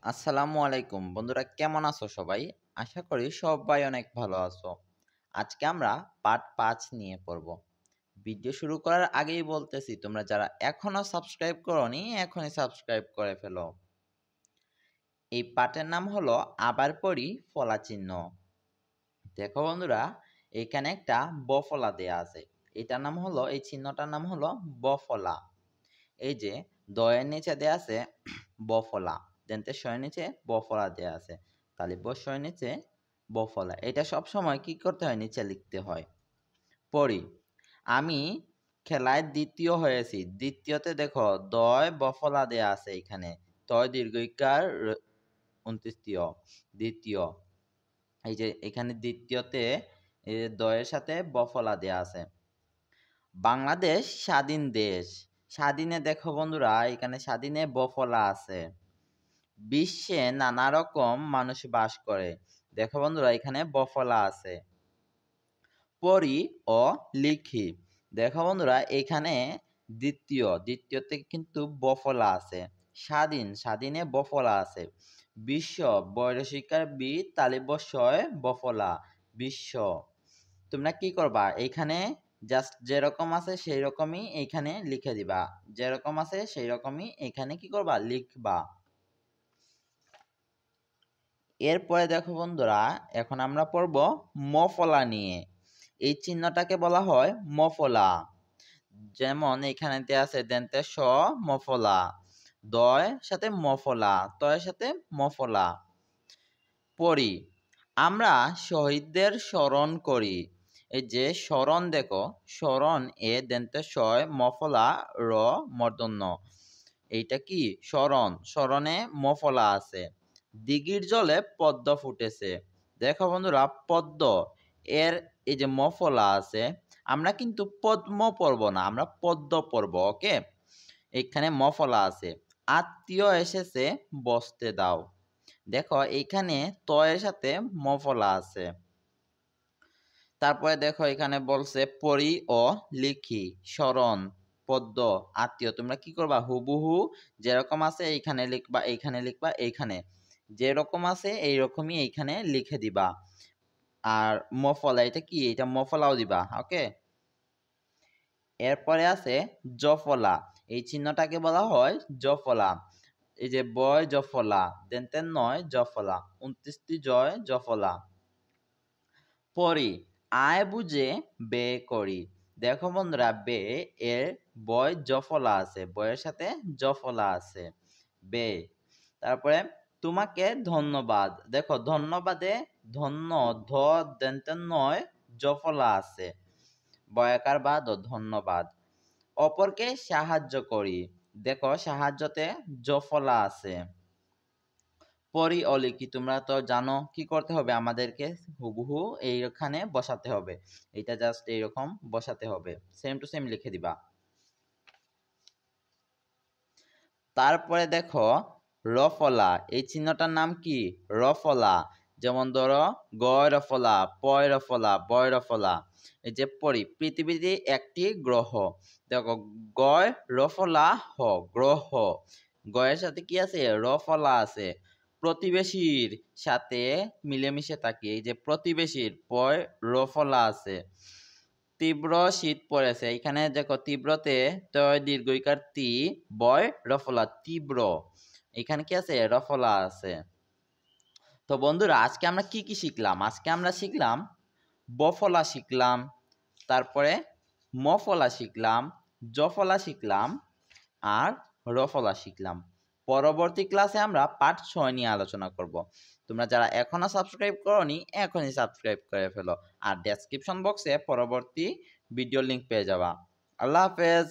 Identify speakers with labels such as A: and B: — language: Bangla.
A: আসসালামু আলাইকুম বন্ধুরা, কেমন আছো সবাই? আশা করি সবাই অনেক ভালো আছো। আজকে আমরা পার্ট ৫ নিয়ে পড়ব। ভিডিও শুরু করার আগেই বলতেছি, তোমরা যারা এখনো সাবস্ক্রাইব করোনি এখনই সাবস্ক্রাইব করে ফেলো। এই পার্টের নাম হলো আবার পড়ি ফলা চিহ্ন। দেখো বন্ধুরা, এখানে একটা বফলা দেয়া আছে। এটার নাম হলো, এই চিহ্নটার নাম হলো বফলা। এই যে দয়ের নিচে দেয়া আছে বফলা, দেন্তে শয়ের নিচে বফলা দেয়া আছে, তাহলে বসয়ের নিচে বফলা। এটা সব সময় কি করতে হয়? নিচে লিখতে হয়। পড়ি, আমি খেলায় দ্বিতীয় হয়েছি। দ্বিতীয়তে দেখো দয় বফলা দেয়া আছে এখানে, তয় দীর্ঘইকার ২৯ দ্বিতীয়। এই যে এখানে দ্বিতীয়তে দয়ের সাথে বফলা দেয়া আছে। বাংলাদেশ স্বাধীন দেশ। স্বাধীনে দেখো বন্ধুরা, এখানে স্বাধীনে বফলা আছে। বিশ্বে নানা রকম মানুষ বাস করে। দেখো বন্ধুরা, এখানে বফলা আছে। পড়ি ও লিখি। দেখো বন্ধুরা, এখানে দ্বিতীয়তে কিন্তু বফলা আছে। স্বাধীনে বফলা আছে। বিশ্ব, বয়রসিকার বি তালিবস্বয় বফলা, বিশ্ব। তোমরা কি করবা? এইখানে জাস্ট যেরকম আছে সেই রকমই এইখানে লিখে দিবা। যেরকম আছে সেই রকমই এখানে কি করবা? লিখবা। এরপরে দেখো বন্ধুরা, এখন আমরা পড়ব মফলা নিয়ে। এই চিহ্নটাকে বলা হয় মফলা। যেমন এখানেতে আছে দেন্তে স মফলা, দয় সাথে মফলা, তয়ের সাথে মফলা। পড়ি, আমরা শহীদদের স্মরণ করি। এই যে স্মরণ, দেখো স্মরণ এ দেন্তে শয় মফলা র মূর্ধন্য। এইটা কি? স্মরণ। স্মরণে মফলা আছে। দিঘির জলে পদ্ম ফুটেছে। দেখো বন্ধুরা, পদ্ম এর এই যে মফলা আছে, আমরা কিন্তু পদ্ম পড়ব না, আমরা পদ্ম পড়ব। ওকে, এখানে মফলা আছে। আত্মীয় এসেছে বসতে দাও। দেখো এইখানে তয়ের সাথে মফলা আছে। তারপরে দেখো এখানে বলছে পড়ি ও লিখি, স্মরণ, পদ্য, আত্মীয়। তোমরা কি করবা? হুবহু যেরকম আছে এইখানে লিখবা, এইখানে লিখবা, এইখানে যেরকম আছে এইরকমই এইখানে লিখে দিবা। আর মফলা, এটা কি? এটা মফলাও দিবা। ওকে, এরপরে আছে জফলা। এই চিহ্নটাকে বলা হয় জফলা। এই যে বয় জফলা, দেন নয় জফলা, ২৯টি জয় জফলা। পড়ি, আয় বুঝে বে করি। দেখো বন্ধুরা, বে এর বয় জফলা আছে, বয়ের সাথে জফলা আছে, বে। তারপরে তোমাকে ধন্যবাদ। দেখো ধন্যবাদে ধন্য, ধ দেনতে নয় জফলা আছে, বয়াকার বাদ ও ধন্যবাদ। অপরকে সাহায্য করি। দেখো সাহায্যতে জফলা আছে। পড়ি ও লিখি, তোমরা তো জানো কি করতে হবে? আমাদেরকে হুবহু এইখানে বসাতে হবে। এটা জাস্ট এইরকম বসাতে হবে, সেম টু সেম লিখে দিবা। তারপরে দেখো রফলা। এই চিহ্নটার নাম কি? রফলা। যেমন ধরো গয় রফলা, পয় রফলা, বয় রফলা। এই যে পড়ি, পৃথিবীতে একটি গ্রহ। দেখো গয় রফলা হ, গ্রহ। গয়ের সাথে কি আছে? রফলা আছে। প্রতিবেশীর সাথে মিলেমিশে থাকি। এই যে প্রতিবেশীর, পয় রফলা আছে। তীব্র শীত পড়েছে। এখানে দেখো তীব্রতে তয় দীর্ঘইকার তি, বয় রফলা, তীব্র। এখানে কি আছে? রফলা আছে। তো বন্ধুরা, আজকে আমরা কি কি শিখলাম? আজকে আমরা শিখলাম বফলা শিখলাম, তারপরে মফলা শিখলাম, জফলা শিখলাম, আর রফলা শিখলাম। পরবর্তী ক্লাসে আমরা পার্ট ৬ নিয়ে আলোচনা করব। তোমরা যারা এখনো সাবস্ক্রাইব করোনি এখনই সাবস্ক্রাইব করে ফেলো, আর ডেসক্রিপশন বক্সে পরবর্তী ভিডিও লিংক পেয়ে যাবা। আল্লাহ হাফেজ।